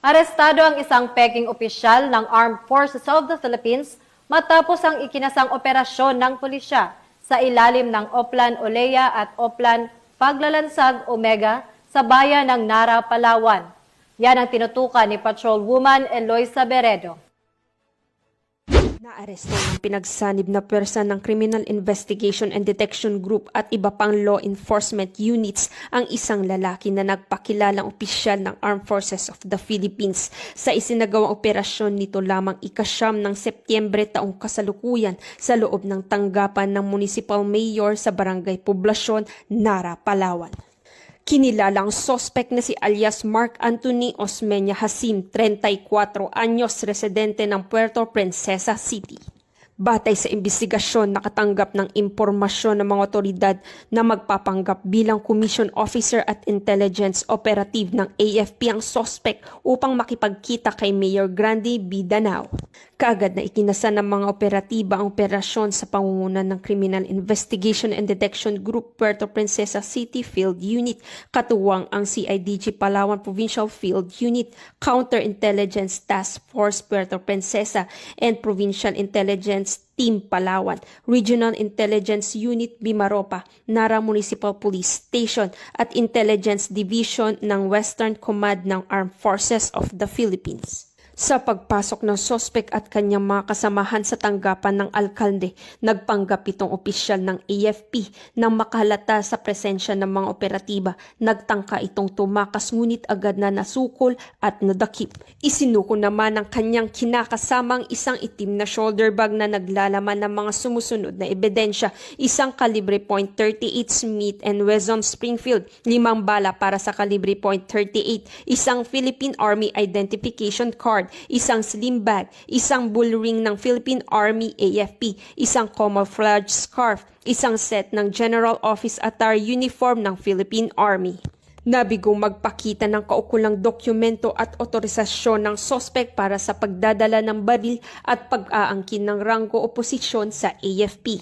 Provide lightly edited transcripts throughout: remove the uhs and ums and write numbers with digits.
Arestado ang isang peking opisyal ng Armed Forces of the Philippines matapos ang ikinasang operasyon ng pulisya sa ilalim ng Oplan Olea at Oplan Paglalansag Omega sa bayan ng Nara, Palawan. Yan ang tinutukan ni Patrolwoman Eloisa Beredo. Naaresto ng pinagsanib na pwersa ng Criminal Investigation and Detection Group at iba pang law enforcement units ang isang lalaki na nagpakilalang opisyal ng Armed Forces of the Philippines sa isinagawang operasyon nito lamang ika-9 ng Setyembre taong kasalukuyan sa loob ng tanggapan ng Municipal Mayor sa Barangay Poblasyon, Nara, Palawan. Kinilala ang sospek na si alias Mark Anthony Osmeña Hasim, 34 anyos, residente ng Puerto Princesa City. Batay sa imbestigasyon, nakatanggap ng impormasyon ng mga otoridad na magpapanggap bilang Commission Officer at Intelligence Operative ng AFP ang sospek upang makipagkita kay Mayor Grande B. Danao. Kaagad na ikinasa ng mga operatiba ang operasyon sa pangunguna ng Criminal Investigation and Detection Group Puerto Princesa City Field Unit, katuwang ang CIDG Palawan Provincial Field Unit, Counterintelligence Task Force Puerto Princesa, and Provincial Intelligence Team Palawan, Regional Intelligence Unit Bimaropa, Nara Municipal Police Station at Intelligence Division ng Western Command ng Armed Forces of the Philippines. Sa pagpasok ng sospek at kanyang mga kasamahan sa tanggapan ng alkalde, nagpanggap itong opisyal ng AFP nang makahalata sa presensya ng mga operatiba. Nagtangka itong tumakas ngunit agad na nasukol at nadakip. Isinuko naman ng kanyang kinakasamang isang itim na shoulder bag na naglalaman ng mga sumusunod na ebidensya, isang kalibre .38 Smith & Wesson Springfield, 5 bala para sa kalibre .38, isang Philippine Army Identification Card, isang slim bag, isang bullring ng Philippine Army AFP, isang camouflage scarf, isang set ng General Office Attire uniform ng Philippine Army. Nabigong magpakita ng kaukulang dokumento at otorisasyon ng sospek para sa pagdadala ng baril at pag-aangkin ng ranggo o posisyon sa AFP.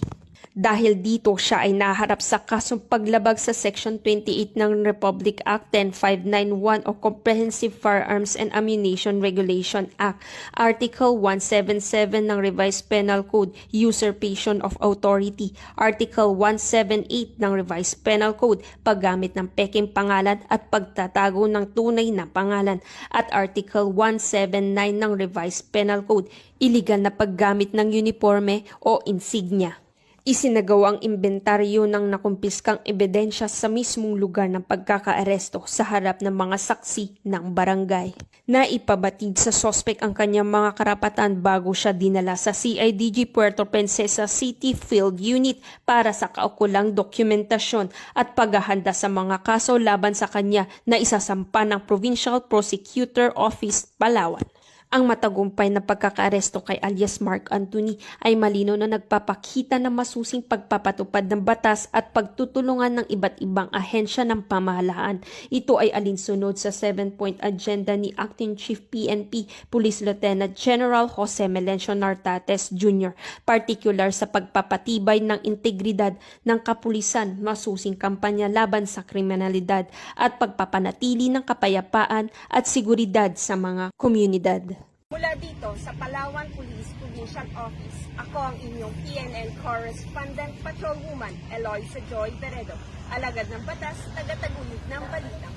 Dahil dito siya ay naharap sa kasong paglabag sa Section 28 ng Republic Act 10591 o Comprehensive Firearms and Ammunition Regulation Act, Article 177 ng Revised Penal Code, Usurpation of Authority, Article 178 ng Revised Penal Code, paggamit ng peking pangalan at pagtatago ng tunay na pangalan, at Article 179 ng Revised Penal Code, iligal na paggamit ng uniforme o insignia. Isinagawa ang imbentaryo ng nakumpiskang ebidensya sa mismong lugar ng pagkakaaresto sa harap ng mga saksi ng barangay. Naipabatid sa sospek ang kanyang mga karapatan bago siya dinala sa CIDG Puerto Princesa City Field Unit para sa kaukulang dokumentasyon at paghahanda sa mga kaso laban sa kanya na isasampa ng Provincial Prosecutor Office, Palawan. Ang matagumpay na pagkakaaresto kay alias Mark Anthony ay malinaw na nagpapakita ng masusing pagpapatupad ng batas at pagtutulungan ng iba't ibang ahensya ng pamahalaan. Ito ay alinsunod sa 7-point agenda ni Acting Chief PNP Police Lieutenant General Jose Melencio Nartates Jr., particular sa pagpapatibay ng integridad ng kapulisan, masusing kampanya laban sa kriminalidad at pagpapanatili ng kapayapaan at seguridad sa mga komunidad. Mula dito sa Palawan Police Provincial Office, ako ang inyong PNN Correspondent Patrolwoman Eloisa Joy Beredo, alagad ng batas, tagataguyod ng balitang